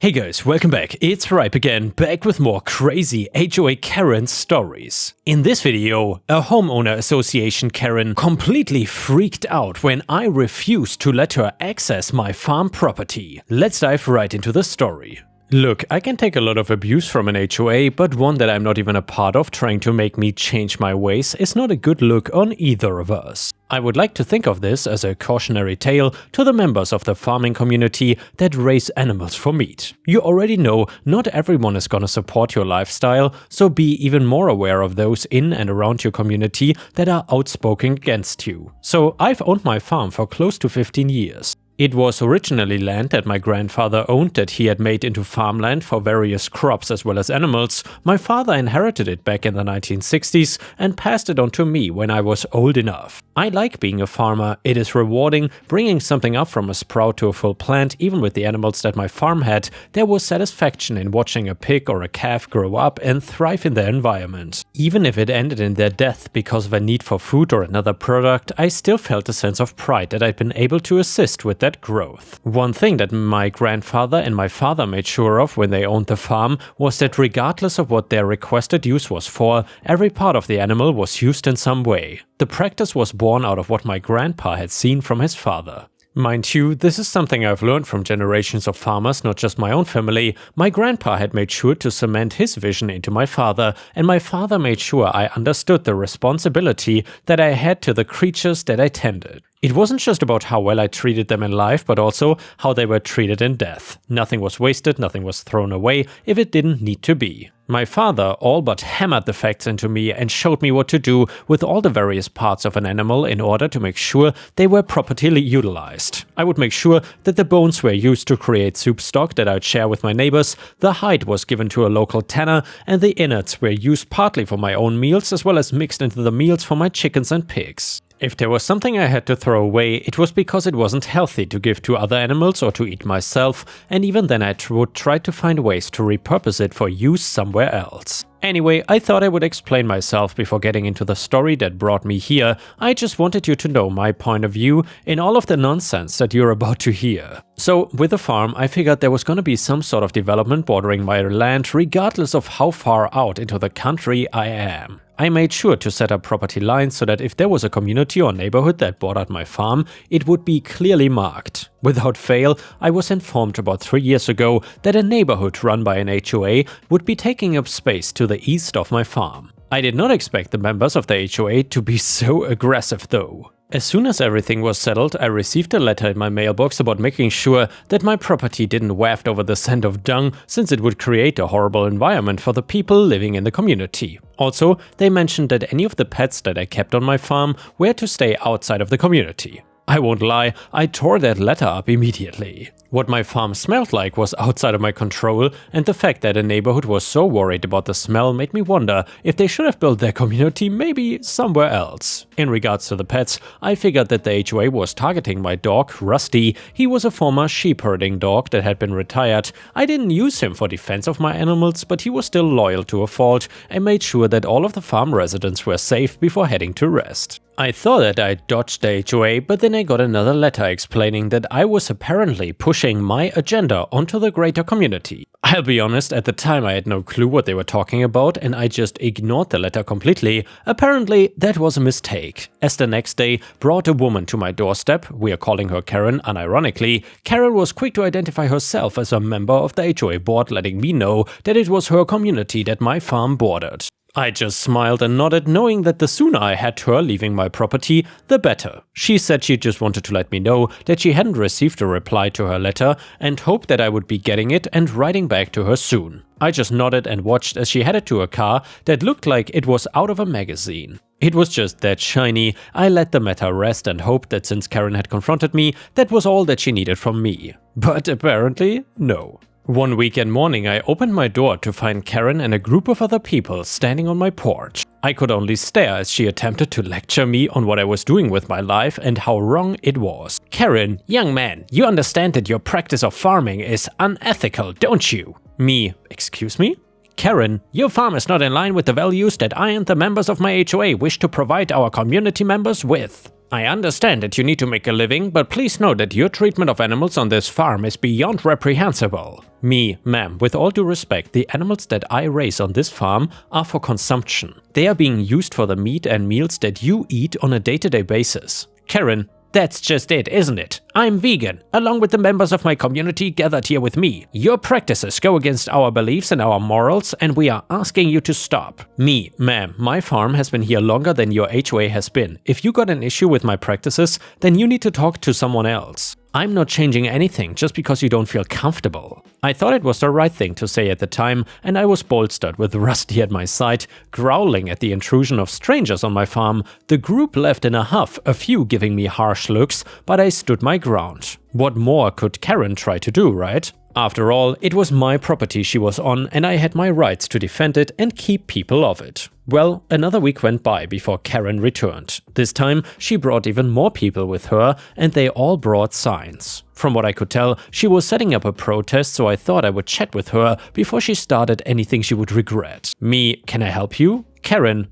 Hey guys, welcome back. It's Ripe again, back with more crazy HOA Karen stories. In this video, a homeowner association Karen completely freaked out when I refused to let her access my farm property. Let's dive right into the story. Look, I can take a lot of abuse from an HOA, but one that I'm not even a part of trying to make me change my ways is not a good look on either of us. I would like to think of this as a cautionary tale to the members of the farming community that raise animals for meat. You already know not everyone is gonna support your lifestyle, so be even more aware of those in and around your community that are outspoken against you. So I've owned my farm for close to 15 years. It was originally land that my grandfather owned that he had made into farmland for various crops as well as animals. My father inherited it back in the 1960s and passed it on to me when I was old enough. I like being a farmer. It is rewarding, bringing something up from a sprout to a full plant. Even with the animals that my farm had, there was satisfaction in watching a pig or a calf grow up and thrive in their environment. Even if it ended in their death because of a need for food or another product, I still felt a sense of pride that I'd been able to assist with that growth. One thing that my grandfather and my father made sure of when they owned the farm was that regardless of what their requested use was for, every part of the animal was used in some way. The practice was born out of what my grandpa had seen from his father. Mind you, this is something I've learned from generations of farmers, not just my own family. My grandpa had made sure to cement his vision into my father, and my father made sure I understood the responsibility that I had to the creatures that I tended. It wasn't just about how well I treated them in life, but also how they were treated in death. Nothing was wasted, nothing was thrown away if it didn't need to be. My father all but hammered the facts into me and showed me what to do with all the various parts of an animal in order to make sure they were properly utilized. I would make sure that the bones were used to create soup stock that I'd share with my neighbors, the hide was given to a local tanner, and the innards were used partly for my own meals as well as mixed into the meals for my chickens and pigs. If there was something I had to throw away, it was because it wasn't healthy to give to other animals or to eat myself, and even then I would try to find ways to repurpose it for use somewhere else. Anyway, I thought I would explain myself before getting into the story that brought me here. I just wanted you to know my point of view in all of the nonsense that you're about to hear. So, with the farm, I figured there was gonna be some sort of development bordering my land regardless of how far out into the country I am. I made sure to set up property lines so that if there was a community or neighborhood that bordered my farm, it would be clearly marked. Without fail, I was informed about 3 years ago that a neighborhood run by an HOA would be taking up space to the east of my farm. I did not expect the members of the HOA to be so aggressive though. As soon as everything was settled, I received a letter in my mailbox about making sure that my property didn't waft over the scent of dung, since it would create a horrible environment for the people living in the community. Also, they mentioned that any of the pets that I kept on my farm were to stay outside of the community. I won't lie, I tore that letter up immediately. What my farm smelled like was outside of my control, and the fact that a neighborhood was so worried about the smell made me wonder if they should have built their community maybe somewhere else. In regards to the pets, I figured that the HOA was targeting my dog, Rusty. He was a former sheep herding dog that had been retired. I didn't use him for defense of my animals, but he was still loyal to a fault and made sure that all of the farm residents were safe before heading to rest. I thought that I dodged the HOA, but then I got another letter explaining that I was apparently pushing my agenda onto the greater community. I'll be honest, at the time I had no clue what they were talking about and I just ignored the letter completely. Apparently that was a mistake, as the next day brought a woman to my doorstep. We are calling her Karen unironically. Karen was quick to identify herself as a member of the HOA board, letting me know that it was her community that my farm bordered. I just smiled and nodded, knowing that the sooner I had her leaving my property, the better. She said she just wanted to let me know that she hadn't received a reply to her letter and hoped that I would be getting it and writing back to her soon. I just nodded and watched as she headed to a car that looked like it was out of a magazine. It was just that shiny. I let the matter rest and hoped that since Karen had confronted me, that was all that she needed from me. But apparently, no. One weekend morning, I opened my door to find Karen and a group of other people standing on my porch. I could only stare as she attempted to lecture me on what I was doing with my life and how wrong it was. Karen, young man, you understand that your practice of farming is unethical, don't you? Me, excuse me? Karen, your farm is not in line with the values that I and the members of my HOA wish to provide our community members with. I understand that you need to make a living, but please know that your treatment of animals on this farm is beyond reprehensible. Me, ma'am, with all due respect, the animals that I raise on this farm are for consumption. They are being used for the meat and meals that you eat on a day-to-day basis. Karen, that's just it, isn't it? I'm vegan, along with the members of my community gathered here with me. Your practices go against our beliefs and our morals, and we are asking you to stop. Me, ma'am, my farm has been here longer than your HOA has been. If you got an issue with my practices, then you need to talk to someone else. I'm not changing anything just because you don't feel comfortable. I thought it was the right thing to say at the time, and I was bolstered with Rusty at my side, growling at the intrusion of strangers on my farm. The group left in a huff, a few giving me harsh looks, but I stood my ground. What more could Karen try to do, right? After all, it was my property she was on, and I had my rights to defend it and keep people off it. Well, another week went by before Karen returned. This time, she brought even more people with her, and they all brought signs. From what I could tell, she was setting up a protest, so I thought I would chat with her before she started anything she would regret. Me, can I help you? Karen,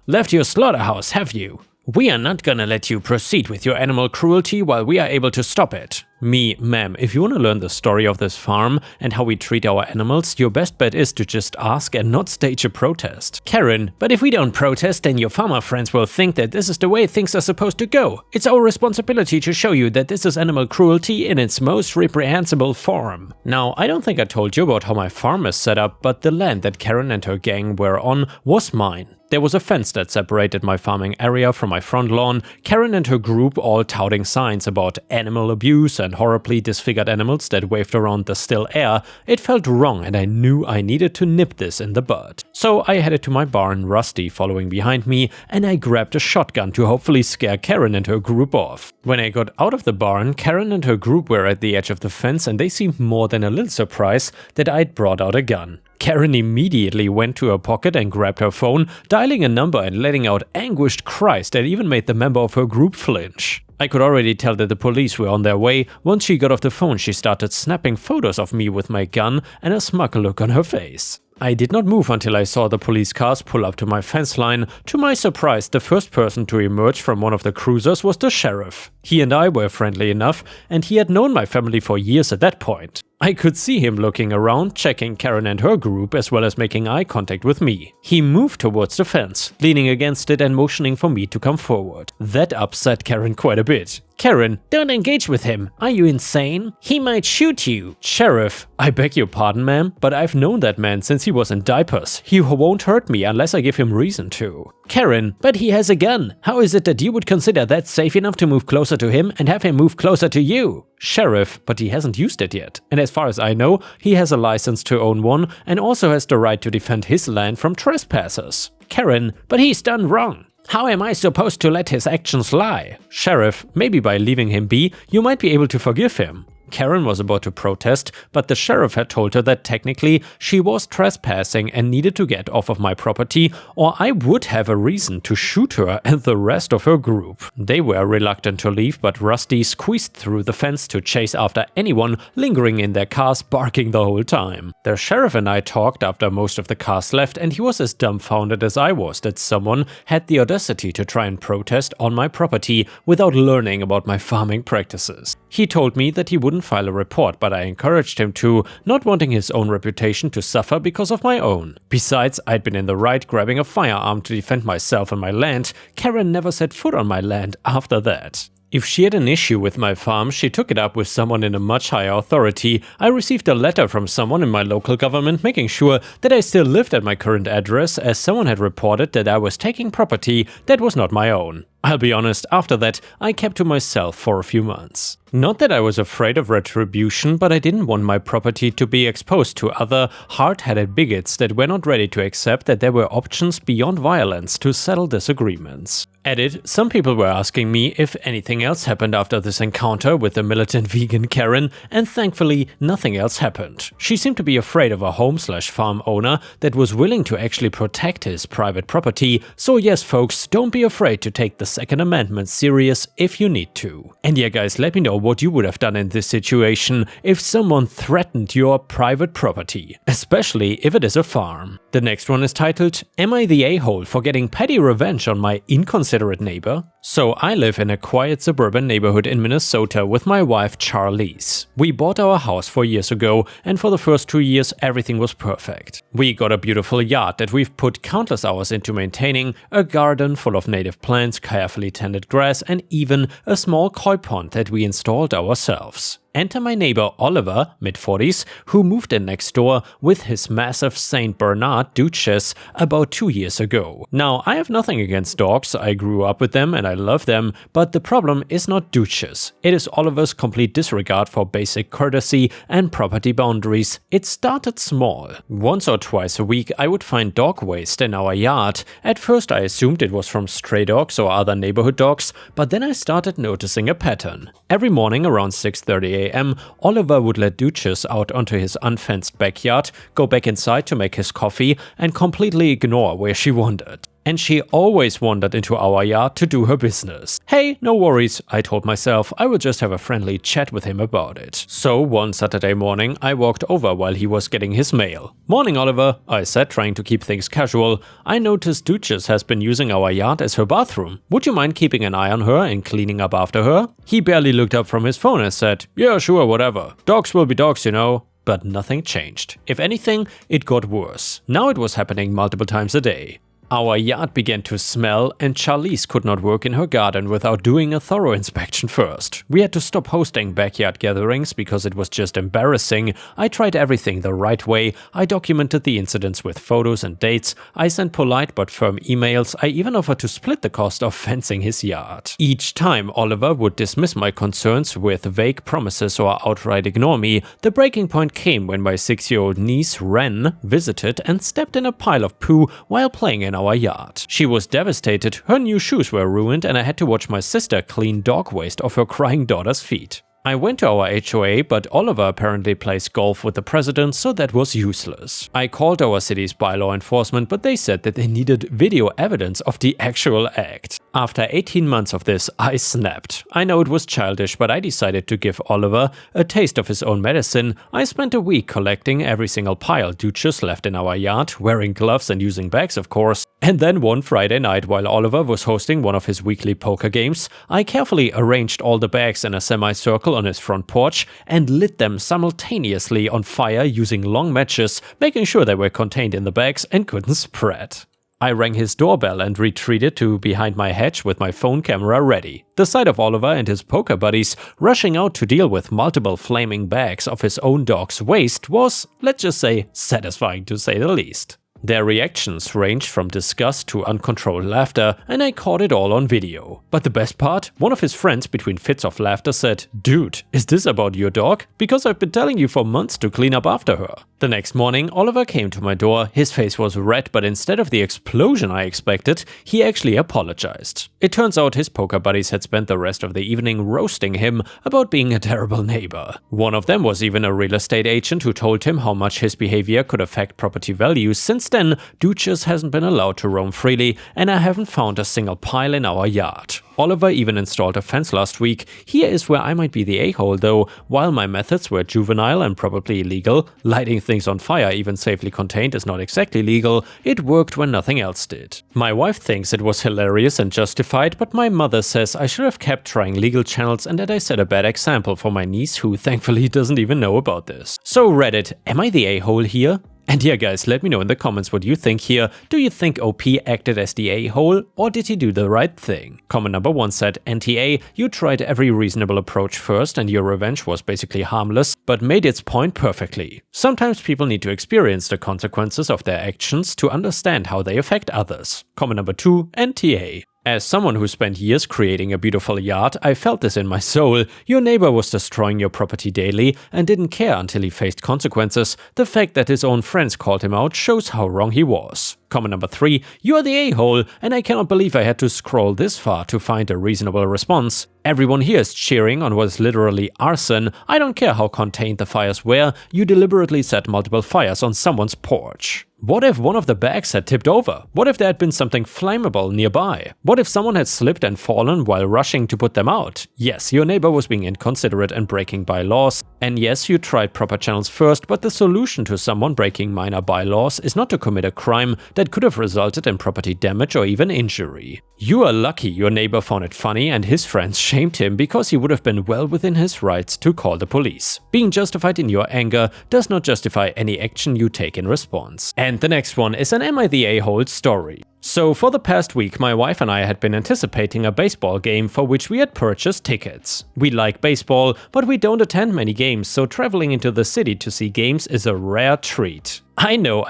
left your slaughterhouse, have you? We are not gonna let you proceed with your animal cruelty while we are able to stop it. Me, ma'am, if you want to learn the story of this farm and how we treat our animals, your best bet is to just ask and not stage a protest. Karen, but if we don't protest, then your farmer friends will think that this is the way things are supposed to go. It's our responsibility to show you that this is animal cruelty in its most reprehensible form. Now, I don't think I told you about how my farm is set up, but the land that Karen and her gang were on was mine. There was a fence that separated my farming area from my front lawn, Karen and her group all touting signs about animal abuse and horribly disfigured animals that waved around the still air. It felt wrong and I knew I needed to nip this in the bud. So I headed to my barn, Rusty following behind me, and I grabbed a shotgun to hopefully scare Karen and her group off. When I got out of the barn, Karen and her group were at the edge of the fence and they seemed more than a little surprised that I'd brought out a gun. Karen immediately went to her pocket and grabbed her phone, dialing a number and letting out anguished cries that even made the member of her group flinch. I could already tell that the police were on their way. Once she got off the phone, she started snapping photos of me with my gun and a smug look on her face. I did not move until I saw the police cars pull up to my fence line. To my surprise, the first person to emerge from one of the cruisers was the sheriff. He and I were friendly enough, and he had known my family for years at that point. I could see him looking around, checking Karen and her group, as well as making eye contact with me. He moved towards the fence, leaning against it and motioning for me to come forward. That upset Karen quite a bit. Karen, don't engage with him. Are you insane? He might shoot you. Sheriff, I beg your pardon, ma'am, but I've known that man since he was in diapers. He won't hurt me unless I give him reason to. Karen, but he has a gun. How is it that you would consider that safe enough to move closer to him and have him move closer to you? Sheriff, but he hasn't used it yet. And as far as I know, he has a license to own one and also has the right to defend his land from trespassers. Karen, but he's done wrong. How am I supposed to let his actions lie? Sheriff, maybe by leaving him be, you might be able to forgive him. Karen was about to protest, but the sheriff had told her that technically she was trespassing and needed to get off of my property, or I would have a reason to shoot her and the rest of her group. They were reluctant to leave, but Rusty squeezed through the fence to chase after anyone lingering in their cars, barking the whole time. The sheriff and I talked after most of the cars left, and he was as dumbfounded as I was that someone had the audacity to try and protest on my property without learning about my farming practices. He told me that he wouldn't file a report, but I encouraged him to, not wanting his own reputation to suffer because of my own. Besides, I'd been in the right grabbing a firearm to defend myself and my land. Karen never set foot on my land after that. If she had an issue with my farm, she took it up with someone in a much higher authority. I received a letter from someone in my local government making sure that I still lived at my current address, as someone had reported that I was taking property that was not my own. I'll be honest, after that, I kept to myself for a few months. Not that I was afraid of retribution, but I didn't want my property to be exposed to other hard-headed bigots that were not ready to accept that there were options beyond violence to settle disagreements. Added, some people were asking me if anything else happened after this encounter with the militant vegan Karen, and thankfully nothing else happened. She seemed to be afraid of a home/farm owner that was willing to actually protect his private property, so yes folks, don't be afraid to take the Second Amendment serious if you need to. And yeah guys, let me know what you would have done in this situation if someone threatened your private property, especially if it is a farm. The next one is titled, Am I the a-hole for getting petty revenge on my inconsiderate inconsiderate neighbor? So I live in a quiet suburban neighborhood in Minnesota with my wife Charlize. We bought our house 4 years ago, and for the first 2 years everything was perfect. We got a beautiful yard that we've put countless hours into maintaining, a garden full of native plants, carefully tended grass, and even a small koi pond that we installed ourselves. Enter my neighbor Oliver, mid-40s, who moved in next door with his massive Saint Bernard Duchess about 2 years ago. Now, I have nothing against dogs, I grew up with them and I love them, but the problem is not Duchess. It is Oliver's complete disregard for basic courtesy and property boundaries. It started small. Once or twice a week I would find dog waste in our yard. At first I assumed it was from stray dogs or other neighborhood dogs, but then I started noticing a pattern. Every morning around 6:30 a.m., Oliver would let Duchess out onto his unfenced backyard, go back inside to make his coffee, and completely ignore where she wandered. And she always wandered into our yard to do her business. Hey, no worries, I told myself, I will just have a friendly chat with him about it. So one Saturday morning I walked over while he was getting his mail. "Morning, Oliver," I said, trying to keep things casual. "I noticed Duchess has been using our yard as her bathroom. Would you mind keeping an eye on her and cleaning up after her?" He barely looked up from his phone and said, "Yeah, sure, whatever. Dogs will be dogs, you know." But nothing changed. If anything, it got worse. Now it was happening multiple times a day. Our yard began to smell, and Charlize could not work in her garden without doing a thorough inspection first. We had to stop hosting backyard gatherings because it was just embarrassing. I tried everything the right way. I documented the incidents with photos and dates. I sent polite but firm emails. I even offered to split the cost of fencing his yard. Each time Oliver would dismiss my concerns with vague promises or outright ignore me. The breaking point came when my 6-year-old niece Ren visited and stepped in a pile of poo while playing in our yard. She was devastated, her new shoes were ruined, and I had to watch my sister clean dog waste off her crying daughter's feet. I went to our HOA, but Oliver apparently plays golf with the president, so that was useless. I called our city's bylaw enforcement, but they said that they needed video evidence of the actual act. After 18 months of this, I snapped. I know it was childish, but I decided to give Oliver a taste of his own medicine. I spent a week collecting every single pile Duchess left in our yard, wearing gloves and using bags, of course. And then one Friday night, while Oliver was hosting one of his weekly poker games, I carefully arranged all the bags in a semicircle on his front porch and lit them simultaneously on fire using long matches, making sure they were contained in the bags and couldn't spread. I rang his doorbell and retreated to behind my hedge with my phone camera ready. The sight of Oliver and his poker buddies rushing out to deal with multiple flaming bags of his own dog's waste was, let's just say, satisfying to say the least. Their reactions ranged from disgust to uncontrolled laughter, and I caught it all on video. But the best part? One of his friends, between fits of laughter, said, "Dude, is this about your dog? Because I've been telling you for months to clean up after her." The next morning, Oliver came to my door. His face was red, but instead of the explosion I expected, he actually apologized. It turns out his poker buddies had spent the rest of the evening roasting him about being a terrible neighbor. One of them was even a real estate agent who told him how much his behavior could affect property values. Since then, Duchess hasn't been allowed to roam freely, and I haven't found a single pile in our yard. Oliver even installed a fence last week. Here is where I might be the a-hole though. While my methods were juvenile and probably illegal, lighting things on fire even safely contained is not exactly legal, it worked when nothing else did. My wife thinks it was hilarious and justified, but my mother says I should have kept trying legal channels and that I set a bad example for my niece, who thankfully doesn't even know about this. So Reddit, am I the a-hole here? And yeah guys, let me know in the comments what you think here. Do you think OP acted as the a-hole, or did he do the right thing? Comment number 1 said, "NTA, you tried every reasonable approach first and your revenge was basically harmless, but made its point perfectly. Sometimes people need to experience the consequences of their actions to understand how they affect others." Comment number 2, NTA. As someone who spent years creating a beautiful yard, I felt this in my soul. Your neighbor was destroying your property daily and didn't care until he faced consequences. The fact that his own friends called him out shows how wrong he was. Comment number 3, you are the a-hole, and I cannot believe I had to scroll this far to find a reasonable response. Everyone here is cheering on what is literally arson. I don't care how contained the fires were, you deliberately set multiple fires on someone's porch. What if one of the bags had tipped over? What if there had been something flammable nearby? What if someone had slipped and fallen while rushing to put them out? Yes, your neighbor was being inconsiderate and breaking bylaws. And yes, you tried proper channels first, but the solution to someone breaking minor bylaws is not to commit a crime that could have resulted in property damage or even injury. You are lucky your neighbor found it funny and his friends shamed him because he would have been well within his rights to call the police. Being justified in your anger does not justify any action you take in response. And the next one is an Am I the A-hole story. So for the past week, my wife and I had been anticipating a baseball game for which we had purchased tickets. We like baseball, but we don't attend many games, so traveling into the city to see games is a rare treat. I know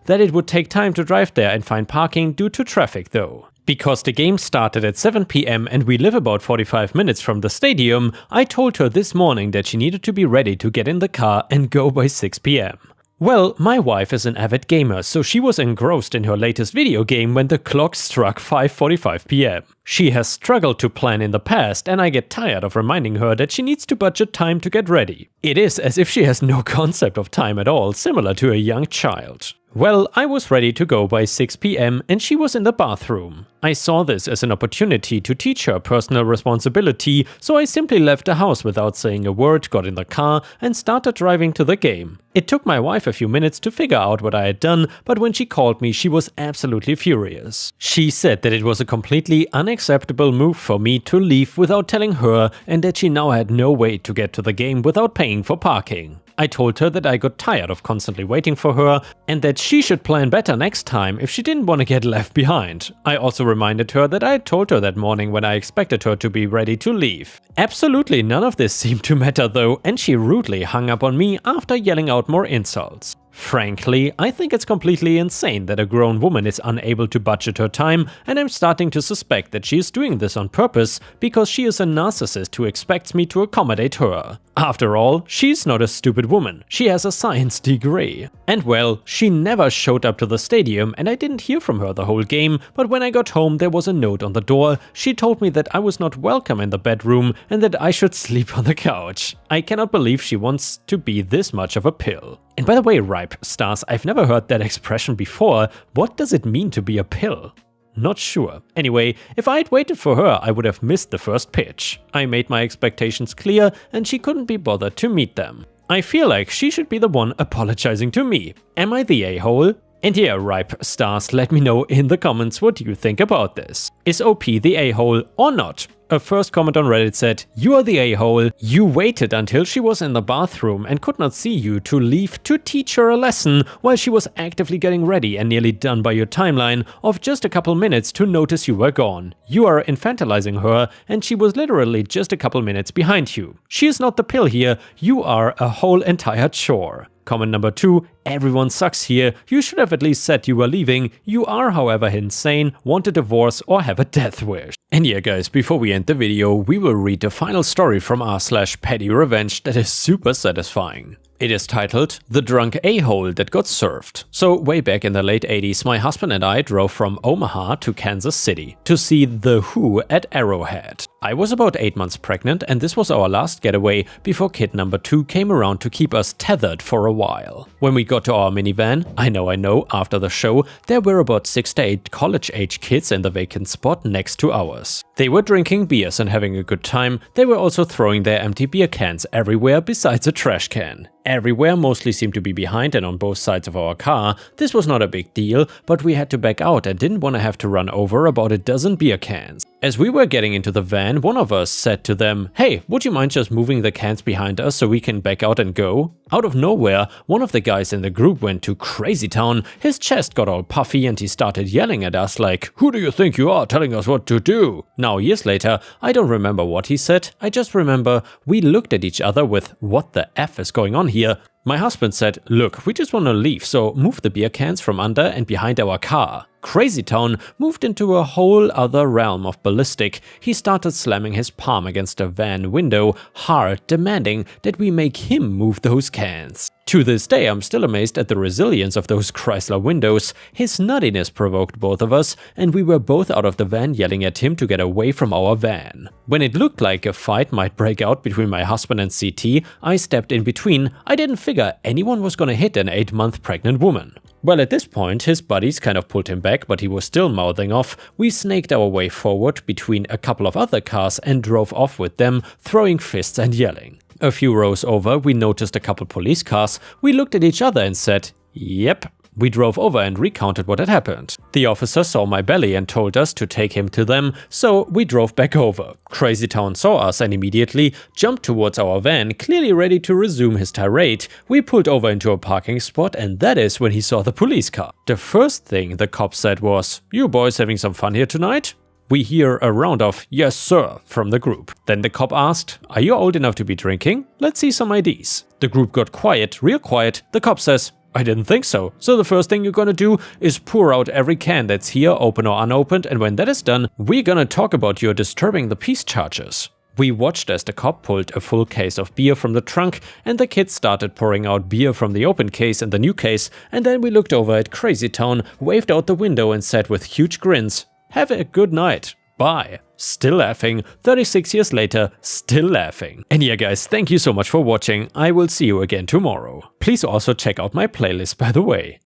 that it would take time to drive there and find parking due to traffic though. Because the game started at 7 PM and we live about 45 minutes from the stadium, I told her this morning that she needed to be ready to get in the car and go by 6 PM. Well, my wife is an avid gamer, so she was engrossed in her latest video game when the clock struck 5:45 PM. She has struggled to plan in the past, and I get tired of reminding her that she needs to budget time to get ready. It is as if she has no concept of time at all, similar to a young child. Well, I was ready to go by 6 PM and she was in the bathroom. I saw this as an opportunity to teach her personal responsibility, so I simply left the house without saying a word, got in the car and started driving to the game. It took my wife a few minutes to figure out what I had done, but when she called me, she was absolutely furious. She said that it was a completely unacceptable move for me to leave without telling her and that she now had no way to get to the game without paying for parking. I told her that I got tired of constantly waiting for her and that she should plan better next time if she didn't want to get left behind. I also reminded her that I had told her that morning when I expected her to be ready to leave. Absolutely none of this seemed to matter though, and she rudely hung up on me after yelling out more insults. Frankly, I think it's completely insane that a grown woman is unable to budget her time, and I'm starting to suspect that she is doing this on purpose because she is a narcissist who expects me to accommodate her. After all, she's not a stupid woman, she has a science degree. And well, she never showed up to the stadium and I didn't hear from her the whole game, but when I got home there was a note on the door. She told me that I was not welcome in the bedroom and that I should sleep on the couch. I cannot believe she wants to be this much of a pill. And by the way, ripe stars, I've never heard that expression before. What does it mean to be a pill? Not sure. Anyway, if I'd waited for her, I would have missed the first pitch. I made my expectations clear and she couldn't be bothered to meet them. I feel like she should be the one apologizing to me. Am I the a-hole? And yeah, ripe stars, let me know in the comments what you think about this. Is OP the a-hole or not? A first comment on Reddit said, "You are the a-hole. You waited until she was in the bathroom and could not see you to leave to teach her a lesson while she was actively getting ready and nearly done by your timeline of just a couple minutes to notice you were gone. You are infantilizing her and she was literally just a couple minutes behind you. She is not the pill here, you are a whole entire chore." Comment number 2, everyone sucks here. You should have at least said you were leaving. You are, however, insane, want a divorce or have a death wish. And yeah guys, before we end the video, we will read the final story from r/petty revenge that is super satisfying. It is titled, "The Drunk A-Hole That Got Served." So way back in the late 80s, my husband and I drove from Omaha to Kansas City to see The Who at Arrowhead. I was about 8 months pregnant and this was our last getaway before kid number 2 came around to keep us tethered for a while. When we got to our minivan, I know, after the show, there were about 6 to 8 college-age kids in the vacant spot next to ours. They were drinking beers and having a good time. They were also throwing their empty beer cans everywhere besides a trash can. Everywhere mostly seemed to be behind and on both sides of our car. This was not a big deal, but we had to back out and didn't want to have to run over about a dozen beer cans. As we were getting into the van, one of us said to them, "Hey, would you mind just moving the cans behind us so we can back out and go?" Out of nowhere, one of the guys in the group went to crazy town. His chest got all puffy and he started yelling at us like, "Who do you think you are telling us what to do?" Now, years later, I don't remember what he said. I just remember we looked at each other with, "What the F is going on here?" My husband said, "Look, we just want to leave, so move the beer cans from under and behind our car." Crazy Town moved into a whole other realm of ballistic. He started slamming his palm against a van window hard, demanding that we make him move those cans. To this day, I'm still amazed at the resilience of those Chrysler windows. His nuttiness provoked both of us, and we were both out of the van yelling at him to get away from our van. When it looked like a fight might break out between my husband and CT, I stepped in between. I didn't figure anyone was gonna hit an 8-month pregnant woman. Well, at this point, his buddies kind of pulled him back, but he was still mouthing off. We snaked our way forward between a couple of other cars and drove off with them, throwing fists and yelling. A few rows over, we noticed a couple police cars. We looked at each other and said, "Yep, We drove over and recounted what had happened. The officer saw my belly and told us to take him to them, so we drove back over. Crazy Town saw us and immediately jumped towards our van, clearly ready to resume his tirade. We pulled over into a parking spot, and that is when he saw the police car. The first thing the cop said was, "You boys having some fun here tonight?" We hear a round of "yes sir" from the group. Then the cop asked, "Are you old enough to be drinking? Let's see some IDs." The group got quiet, real quiet. The cop says, "I didn't think so. So the first thing you're gonna do is pour out every can that's here, open or unopened, and when that is done, we're gonna talk about your disturbing the peace charges." We watched as the cop pulled a full case of beer from the trunk and the kids started pouring out beer from the open case and the new case, and then we looked over at Crazy Town, waved out the window and said with huge grins, "Have a good night. Bye." Still laughing, 36 years later, still laughing. And yeah guys, thank you so much for watching. I will see you again tomorrow. Please also check out my playlist by the way.